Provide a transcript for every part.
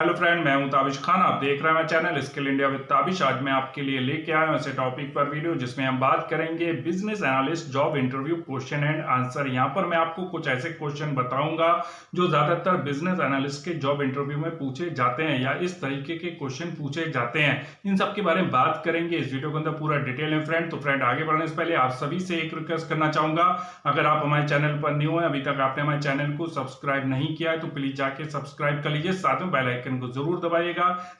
Hello friend, मैं हूं ताबिश खान। आप देख रहे हैं मेरा channel skill India with Tabish. आज मैं आपके लिए लेके आया हूं ऐसे टॉपिक पर वीडियो जिसमें हम बात करेंगे business analyst job interview question and answer. यहां पर मैं आपको कुछ ऐसे क्वेश्चन बताऊंगा जो ज्यादातर बिजनेस एनालिस्ट के जॉब इंटरव्यू में पूछे जाते हैं या इस तरीके के क्वेश्चन पूछे जाते हैं। इन सब के बारे में बात करेंगे इस वीडियो के अंदर पूरा डिटेल में फ्रेंड। तो फ्रेंड, आगे बढ़ने से पहले आप सभी से एक रिक्वेस्ट करना चाहूंगा, अगर आप हमारे चैनल पर न्यू है, अभी तक आपने हमारे चैनल को सब्सक्राइब नहीं किया है तो प्लीज जाके सब्सक्राइब कर लीजिए, साथ में बेल आइकन को जरूर दबाइए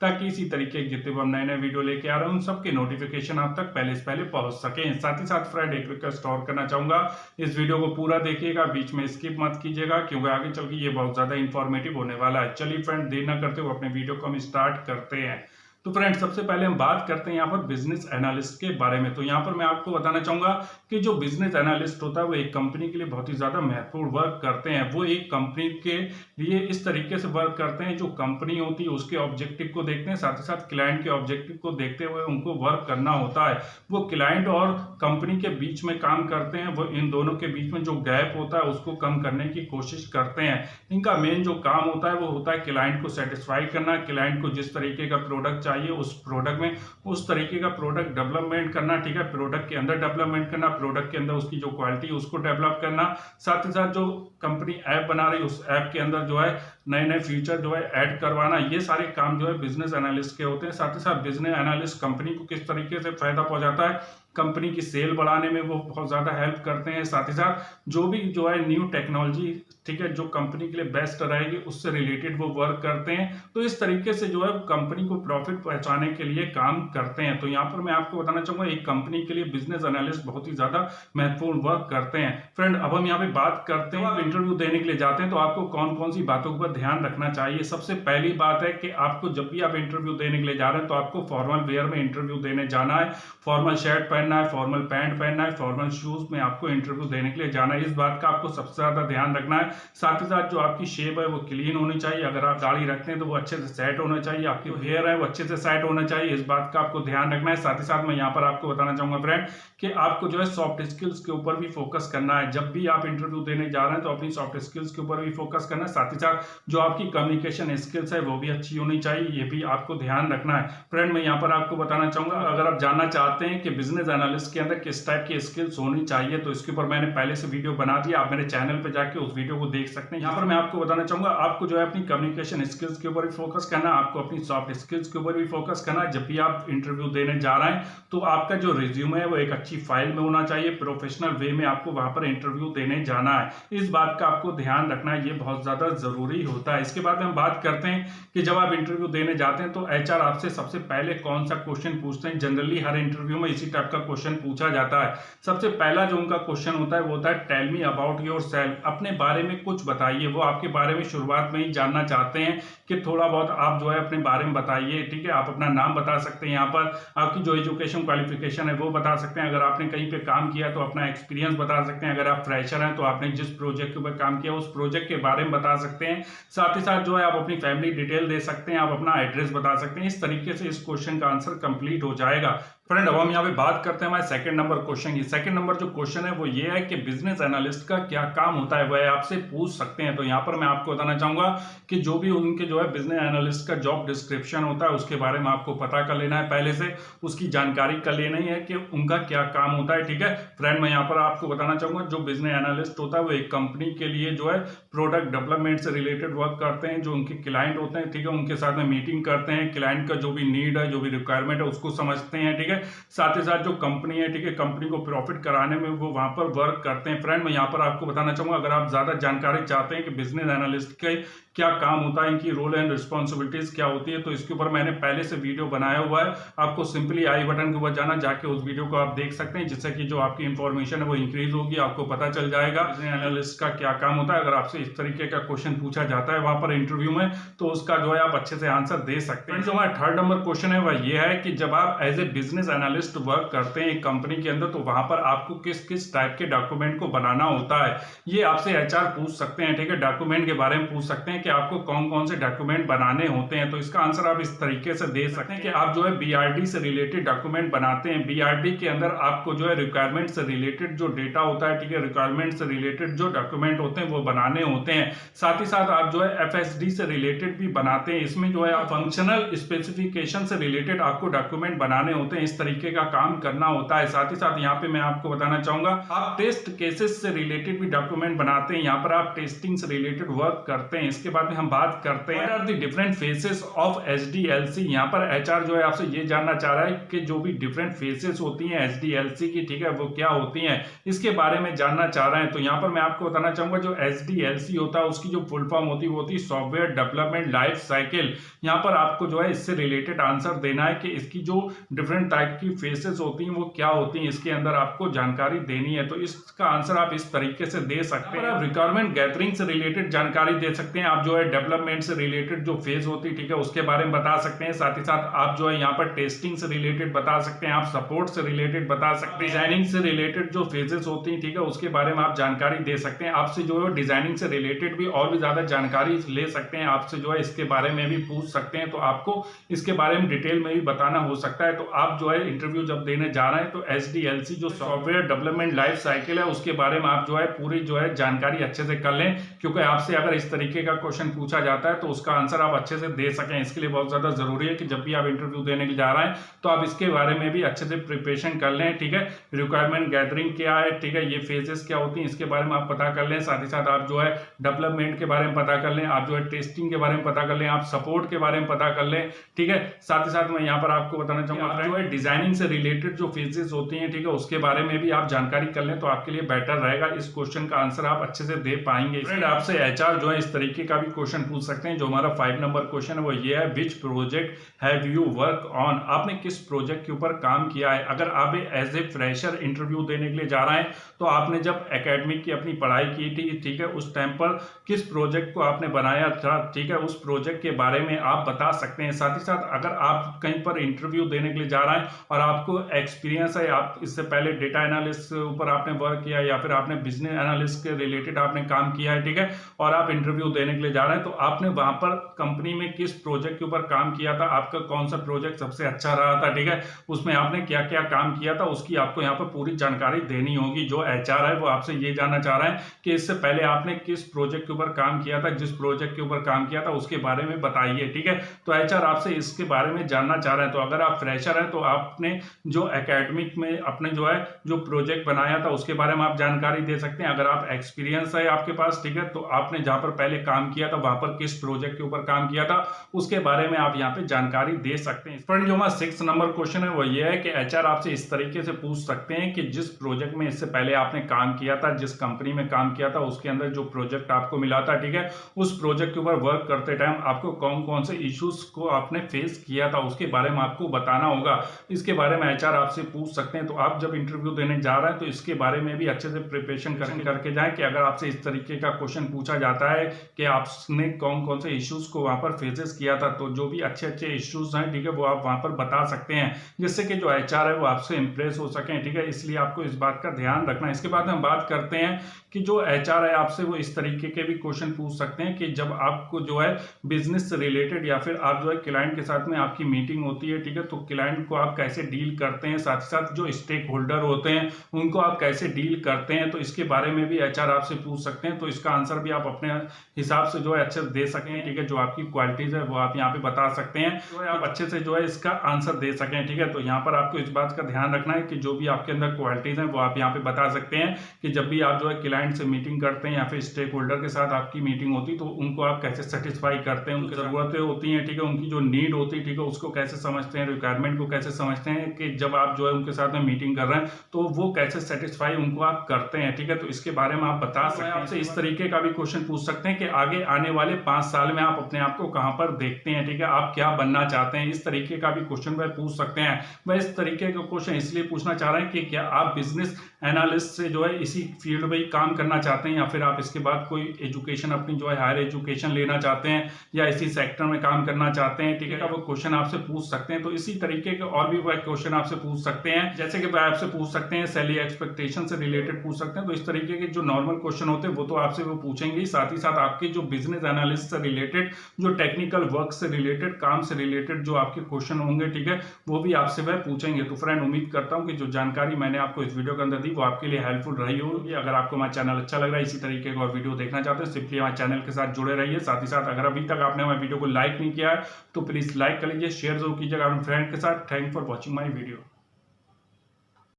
ताकि इसी तरीके के जितने भी हम नए नए वीडियो लेके आ रहे हैं उन सबके नोटिफिकेशन आप तक पहले से पहले पहुंच सके। साथ ही साथ फ्रेंड, एक रिक्वेस्ट और करना चाहूंगा, इस वीडियो को पूरा देखिएगा, बीच में स्किप मत कीजिएगा क्योंकि आगे चल के ये बहुत ज्यादा इंफॉर्मेटिव होने वाला है। चलिए फ्रेंड, देर न करते हुए अपने वीडियो को हम स्टार्ट करते हैं। तो फ्रेंड, सबसे पहले हम बात करते हैं यहाँ पर बिजनेस एनालिस्ट के बारे में। तो यहाँ पर मैं आपको बताना चाहूंगा कि जो बिजनेस एनालिस्ट होता है वो एक कंपनी के लिए बहुत ही ज्यादा महत्वपूर्ण वर्क करते हैं। वो एक कंपनी के लिए इस तरीके से वर्क करते हैं, जो कंपनी होती है उसके ऑब्जेक्टिव को देखते हैं, साथ ही साथ क्लाइंट के ऑब्जेक्टिव को देखते हुए उनको वर्क करना होता है। वो क्लाइंट और कंपनी के बीच में काम करते हैं, वो इन दोनों के बीच में जो गैप होता है उसको कम करने की कोशिश करते हैं। इनका मेन जो काम होता है वो होता है क्लाइंट को सेटिस्फाई करना, क्लाइंट को जिस तरीके का प्रोडक्ट चाहिए उस प्रोडक्ट में उस तरीके का प्रोडक्ट डेवलपमेंट करना, ठीक है, प्रोडक्ट के अंदर डेवलपमेंट करना, प्रोडक्ट के अंदर उसकी जो क्वालिटी है उसको डेवलप करना, साथ ही साथ जो कंपनी ऐप बना रही है उस ऐप के अंदर जो है नए नए फीचर जो है ऐड करवाना। ये सारे काम जो है बिजनेस एनालिस्ट के होते हैं। साथ ही साथ बिजनेस एनालिस्ट कंपनी को किस तरीके से फायदा पहुंचाता है, कंपनी की सेल बढ़ाने में वो बहुत ज्यादा हेल्प करते हैं। साथ ही साथ जो भी जो है न्यू टेक्नोलॉजी, ठीक है, जो कंपनी के लिए बेस्ट रहेगी उससे रिलेटेड वो वर्क करते हैं। तो इस तरीके से जो है कंपनी को प्रॉफिट पहुंचाने के लिए काम करते हैं। तो यहाँ पर मैं आपको बताना चाहूंगा एक कंपनी के लिए बिजनेस एनालिस्ट बहुत ही ज्यादा महत्वपूर्ण वर्क करते हैं। फ्रेंड, अब हम यहाँ पे बात करते हैं, आप इंटरव्यू देने के लिए जाते हैं तो आपको कौन कौन सी बातों पर ध्यान रखना चाहिए। सबसे पहली बात है कि आपको जब भी आप इंटरव्यू देने के लिए जा रहे हैं तो आपको फॉर्मल वेयर में इंटरव्यू देने जाना है। फॉर्मल शर्ट पहनना है, फॉर्मल पैंट पहनना है, फॉर्मल शूज में आपको इंटरव्यू देने के लिए जाना है। इस बात का आपको सबसे ज्यादा ध्यान रखना है। साथ ही साथ जो आपकी शेप है वो क्लीन होनी चाहिए, अगर आप दाढ़ी रखते हैं तो वो अच्छे से सेट होना चाहिए, आपकी हेयर है वो अच्छे से सेट होना चाहिए, इस बात का आपको ध्यान रखना है। साथ ही साथ मैं यहाँ पर आपको बताना चाहूंगा फ्रेंड कि आपको जो है सॉफ्ट स्किल्स के ऊपर भी फोकस करना है। जब भी आप इंटरव्यू देने जा रहे हैं तो अपनी सॉफ्ट स्किल्स के ऊपर भी फोकस करना है। साथ ही साथ जो आपकी कम्युनिकेशन स्किल्स है वो भी अच्छी होनी चाहिए, ये भी आपको ध्यान रखना है। फ्रेंड, मैं यहाँ पर आपको बताना चाहूंगा, अगर आप जानना चाहते हैं कि बिजनेस एनालिस्ट के अंदर किस टाइप की स्किल्स होनी चाहिए तो इसके ऊपर मैंने पहले से वीडियो बना दिया, आप मेरे चैनल पे जाके उस वीडियो को देख सकते हैं। यहाँ पर मैं आपको बताना चाहूंगा आपको जो है अपनी कम्युनिकेशन स्किल्स के ऊपर भी फोकस करना, आपको अपनी सॉफ्ट स्किल्स के ऊपर भी फोकस करना। जब भी आप इंटरव्यू देने जा रहे हैं तो आपका जो रिज्यूमे है वो एक अच्छी फाइल में होना चाहिए, प्रोफेशनल वे में आपको वहां पर इंटरव्यू देने जाना है। इस बात का आपको ध्यान रखना है, ये बहुत ज्यादा जरूरी होता है। इसके बाद हम बात करते हैं कि जब आप इंटरव्यू देने जाते हैं तो एचआर आपसे सबसे पहले कौन सा क्वेश्चन पूछते हैं। जनरली हर इंटरव्यू में इसी टाइप का क्वेश्चन पूछा जाता है। सबसे पहला जो उनका क्वेश्चन होता है वो होता है tell me about yourself, अपने बारे में कुछ बताइए। वो आपके बारे में शुरुआत में ही जानना चाहते हैं कि थोड़ा बहुत आप जो है अपने बारे में बताइए, ठीक है। आप अपना नाम बता सकते हैं, यहाँ पर आपकी जो एजुकेशन क्वालिफिकेशन है वो बता सकते हैं, अगर आपने कहीं पे काम किया तो अपना एक्सपीरियंस बता सकते हैं, अगर आप फ्रेशर हैं तो आपने जिस प्रोजेक्ट के ऊपर काम किया उस प्रोजेक्ट के बारे में बता सकते हैं। साथ ही साथ जो है आप अपनी फैमिली डिटेल दे सकते हैं, आप अपना एड्रेस बता सकते हैं। इस तरीके से इस क्वेश्चन का आंसर कंप्लीट हो जाएगा। फ्रेंड, अब हम यहाँ पे बात करते हैं हमारे सेकंड नंबर क्वेश्चन की। सेकंड नंबर जो क्वेश्चन है वो ये है कि बिजनेस एनालिस्ट का क्या काम होता है, वह आपसे पूछ सकते हैं। तो यहाँ पर मैं आपको बताना चाहूंगा कि जो भी उनके जो है बिजनेस एनालिस्ट का जॉब डिस्क्रिप्शन होता है उसके बारे में आपको पता कर लेना है, पहले से उसकी जानकारी कर लेना ही है कि उनका क्या काम होता है, ठीक है। फ्रेंड, मैं यहाँ पर आपको बताना चाहूंगा जो बिजनेस एनालिस्ट होता है वो एक कंपनी के लिए जो है प्रोडक्ट डेवलपमेंट से रिलेटेड वर्क करते हैं। जो उनके क्लाइंट होते हैं, ठीक है, उनके साथ में मीटिंग करते हैं, क्लाइंट का जो भी नीड है, जो भी रिक्वायरमेंट है उसको समझते हैं, ठीक है। साथ ही साथ जो कंपनी है, ठीक है, कंपनी को प्रॉफिट कराने में वो वहां पर वर्क करते हैं। फ्रेंड, मैं यहाँ पर आपको बताना चाहूंगा, अगर आप ज्यादा जानकारी चाहते हैं कि बिजनेस एनालिस्ट के क्या काम होता है, इनकी रोल एंड रिस्पॉन्सिबिलिटीज क्या होती है, तो इसके ऊपर मैंने पहले से वीडियो बनाया हुआ है। आपको सिंपली आई बटन के ऊपर जाना, जाके उस वीडियो को आप देख सकते हैं, जिससे कि जो आपकी इंफॉर्मेशन है वो इंक्रीज होगी, आपको पता चल जाएगा बिजनेस एनालिस्ट का क्या काम होता है। अगर आपसे इस तरीके का क्वेश्चन पूछा जाता है वहां पर इंटरव्यू में तो उसका जो है आप अच्छे से आंसर दे सकते हैं। जो हमारा थर्ड नंबर क्वेश्चन है वह ये है कि जब आप as a business analyst work करते हैं एक कंपनी के अंदर तो वहां पर आपको किस किस टाइप के डॉक्यूमेंट को बनाना होता है, ये आपसे एचआर पूछ सकते हैं, ठीक है। डॉक्यूमेंट के बारे में पूछ सकते हैं कि आपको कौन कौन से डॉक्यूमेंट बनाने होते हैं, तो इसका आंसर आप इस तरीके से दे सकते हैं कि आप जो है बीआरडी से रिलेटेड डॉक्यूमेंट बनाते हैं। बीआरडी के अंदर आपको जो है रिक्वायरमेंट से रिलेटेड जो डेटा होता है, ठीक है, रिक्वायरमेंट से रिलेटेड जो डॉक्यूमेंट होते हैं वो बनाने होते हैं। साथ ही साथ आप जो है एफएसडी से रिलेटेड भी बनाते हैं। इसमें जो है आप फंक्शनल स्पेसिफिकेशन से रिलेटेड आपको डॉक्यूमेंट बनाने होते हैं, इस तरीके का काम करना होता है। साथ ही साथ यहाँ पे मैं आपको बताना चाहूंगा, आप टेस्ट केसेस से रिलेटेड भी डॉक्यूमेंट बनाते हैं। यहाँ पर आप टेस्टिंग से रिलेटेड वर्क करते हैं। इसके बाद में हम बात करते हैं what are the different phases of HDLC. यहाँ पर एचआर जो है आपसे ये जानना चाह रहा है कि जो भी डिफरेंट फेसेस होती हैं एचडीएलसी की, ठीक है, वो क्या होती हैं, इसके बारे में जानना चाह रहे हैं। तो यहाँ पर मैं आपको बताना चाहूंगा जो एचडीएलसी होता है उसकी जो फुल फॉर्म होती है वो होती है सॉफ्टवेयर डेवलपमेंट लाइफ साइकिल। यहाँ पर आपको जो है इससे रिलेटेड आंसर देना है कि इसकी जो डिफरेंट टाइप की फेसेस होती हैं वो क्या होती हैं, इसके अंदर आपको जानकारी देनी है। तो इसका आंसर आप इस तरीके से दे सकते हैं। आप रिक्वायरमेंट गैदरिंग से रिलेटेड जानकारी दे सकते हैं। आप जो है डेवलपमेंट से रिलेटेड जो फेज होती है, ठीक है, उसके बारे में बता सकते हैं। साथ ही साथ आप जो है यहाँ पर टेस्टिंग से रिलेटेड बता सकते हैं, आप सपोर्ट से रिलेटेड बता सकते हैं, डिजाइनिंग से रिलेटेड जो फेजेस होती हैं, ठीक है, उसके बारे में आप जानकारी दे सकते हैं। आपसे जो है डिजाइनिंग से रिलेटेड भी और भी ज्यादा जानकारी ले सकते हैं, आपसे जो है इसके बारे में भी पूछ सकते हैं। तो आपको इसके बारे में डिटेल में भी बताना हो सकता है। तो आप जो है इंटरव्यू जब देने जा रहे हैं तो एचडीएलसी जो सॉफ्टवेयर डेवलपमेंट लाइफ साइकिल है उसके बारे में आप जो है पूरी जो है जानकारी अच्छे से कर लें, क्योंकि आपसे अगर इस तरीके का क्वेश्चन पूछा जाता है तो उसका आंसर आप अच्छे से दे सकें। इसके लिए बहुत ज्यादा जरूरी है कि जब भी आप इंटरव्यू देने के जा रहे हैं तो आप इसके बारे में भी अच्छे से प्रिपरेशन कर लें, ठीक है। रिक्वायरमेंट गैदरिंग क्या है, ठीक है, ये फेजेस क्या होती हैं, इसके बारे में आप पता कर लें। साथ ही साथ आप जो है डेवलपमेंट के बारे में पता कर लें, आप जो है टेस्टिंग के बारे में पता कर लें, आप सपोर्ट के बारे में पता कर लें, ठीक है। साथ ही साथ मैं यहाँ पर आपको बताना चाहूंगा आप जो है डिजाइनिंग से रिलेटेड जो फेजेस होती हैं, ठीक है, उसके बारे में भी आप जानकारी कर लें तो आपके लिए बेटर रहेगा। इस क्वेश्चन का आंसर आप अच्छे से दे पाएंगे। फ्रेंड, आपसे एचआर जो है इस तरीके का भी क्वेश्चन पूछ सकते हैं। जो हमारा 5 नंबर क्वेश्चन है वो ये है, which project have you work on. आपने किस प्रोजेक्ट के ऊपर काम किया है। अगर आप एज ए फ्रेशर इंटरव्यू देने के लिए जा रहे हैं तो आपने जब एकेडमिक की अपनी पढ़ाई की थी, ठीक है, उस टाइम पर किस प्रोजेक्ट को आपने बनाया था, ठीक है, उस प्रोजेक्ट के बारे में आप बता सकते हैं। साथ ही साथ अगर आप कहीं पर इंटरव्यू देने के लिए जा रहे हैं और आपको एक्सपीरियंस है, आप इससे पहले डेटा एनालिस्ट के ऊपर आपने वर्क किया या फिर आपने बिजनेस एनालिस्ट के रिलेटेड आपने काम किया है, ठीक है, और आप इंटरव्यू देने के लिए जा रहे हैं तो आपने वहां पर कंपनी में किस प्रोजेक्ट के ऊपर काम किया था, आपका कौन सा प्रोजेक्ट सबसे अच्छा रहा था, ठीक है, उसमें आपने क्या क्या काम किया था, उसकी आपको यहाँ पर पूरी जानकारी देनी होगी। जो एचआर है वो आपसे ये जानना चाह रहा है कि इससे पहले आपने किस प्रोजेक्ट के ऊपर काम किया था, जिस प्रोजेक्ट के ऊपर काम किया था उसके बारे में बताइए, ठीक है। तो एचआर आपसे इसके बारे में जानना चाह रहे हैं। तो अगर आप फ्रेशर हैं तो आपने जो एकेडमिक में अपने जो है जो प्रोजेक्ट बनाया था उसके बारे में आप जानकारी दे सकते हैं। अगर आप एक्सपीरियंस है आपके पास, ठीक है, तो आपने जहां पर पहले काम किया था वहां पर किस प्रोजेक्ट के ऊपर काम किया था उसके बारे में आप यहाँ पे जानकारी दे सकते हैं। फ्रेंड, जो हमारा 6 नंबर क्वेश्चन है वो ये है कि एचआर आपसे इस तरीके से पूछ सकते हैं कि जिस प्रोजेक्ट में इससे पहले आपने काम किया था, जिस कंपनी में काम किया था, उसके अंदर जो प्रोजेक्ट आपको मिला था, ठीक है, उस प्रोजेक्ट के ऊपर वर्क करते टाइम आपको कौन कौन से इश्यूज को आपने फेस किया था उसके बारे में आपको बताना होगा। इसके बारे में एचआर आपसे पूछ सकते हैं। तो आप जब इंटरव्यू देने जा रहे हैं तो इसके बारे में भी अच्छे से प्रिपरेशन करके जाएं कि अगर आपसे इस तरीके का क्वेश्चन पूछा जाता है कि आपने कौन कौन से इश्यूज को वहां पर फेसेस किया था, तो जो भी अच्छे अच्छे इश्यूज हैं, ठीक है, वो आप वहां पर बता सकते हैं जिससे कि जो एचआर है वो आपसे इंप्रेस हो सके, ठीक है। इसलिए आपको इस बात का ध्यान रखना है। इसके बाद हम बात करते हैं कि जो एचआर है आपसे वो इस तरीके के भी क्वेश्चन पूछ सकते हैं कि जब आपको जो है बिजनेस से रिलेटेड या फिर आप जो है क्लाइंट के साथ में आपकी मीटिंग होती है, ठीक है, तो क्लाइंट को आप कैसे डील करते हैं, साथ ही साथ जो स्टेक होल्डर होते हैं उनको आप कैसे डील करते हैं, तो इसके बारे में भी एचआर आपसे पूछ सकते हैं। तो इसका आंसर भी आप अपने हिसाब से जो है अच्छे से दे सकें, ठीक है, जो आपकी क्वालिटीज है वो आप यहाँ पे बता सकते हैं, जो है आप अच्छे से जो है इसका आंसर दे सकें, ठीक है। तो यहाँ पर आपको इस बात का ध्यान रखना है कि जो भी आपके अंदर क्वालिटीज है वो आप यहाँ पे बता सकते हैं कि जब भी आप जो है क्लाइंट से मीटिंग करते हैं या फिर स्टेक होल्डर के साथ आपकी मीटिंग होती है तो उनको आप कैसे सेटिस्फाई करते हैं, उनकी जरूरतें होती हैं, ठीक है, उनकी जो नीड होती है, ठीक है, उसको कैसे समझते हैं, रिक्वायरमेंट को कैसे समझते हैं कि जब आप जो है उनके साथ में मीटिंग कर रहे हैं तो वो कैसे सेटिस्फाई उनको आप करते हैं, ठीक है। तो इसके बारे में आप बता सकते हैं। आपसे इस तरीके का भी क्वेश्चन पूछ सकते हैं कि आगे आने वाले 5 साल में आप अपने आप को कहां पर देखते हैं, ठीक है, आप क्या बनना चाहते हैं, इस तरीके का भी क्वेश्चन वह पूछ सकते हैं। वह इस तरीके का क्वेश्चन इसलिए पूछना चाह रहे हैं कि क्या आप बिजनेस एनालिस्ट से जो है इसी फील्ड में ही काम करना चाहते हैं या फिर आप इसके बाद कोई एजुकेशन अपनी जो है हायर एजुकेशन लेना चाहते हैं या इसी सेक्टर में काम करना चाहते हैं, ठीक है, वो क्वेश्चन आपसे पूछ सकते हैं। तो इसी तरीके के और भी वह क्वेश्चन आपसे पूछ सकते हैं, जैसे कि वह आपसे पूछ सकते हैं सैलरी एक्सपेक्टेशन से रिलेटेड पूछ सकते हैं। तो इस तरीके के जो नॉर्मल क्वेश्चन होते हैं वो तो आपसे वो पूछेंगे ही, साथ ही साथ आपके जो बिजनेस एनालिस्ट से रिलेटेड, जो टेक्निकल वर्क से रिलेटेड, काम से रिलेटेड जो आपके क्वेश्चन होंगे, ठीक है, वो भी आपसे वह पूछेंगे। तो फ्रेंड उम्मीद करता हूँ कि जो जानकारी मैंने आपको इस वीडियो के अंदर दी वो आपके लिए हेल्पफुल रही होगी। अगर आपको हमारा चैनल अच्छा लग रहा है, इसी तरीके का और वीडियो देखना चाहते हैं, सिंपली हमारे चैनल के साथ जुड़े रहिए। साथ ही साथ अगर अभी तक आपने हमारे वीडियो को लाइक नहीं किया है तो प्लीज लाइक कर लीजिए, शेयर जरूर कीजिएगा अपने फ्रेंड के साथ। Thank for watching my video.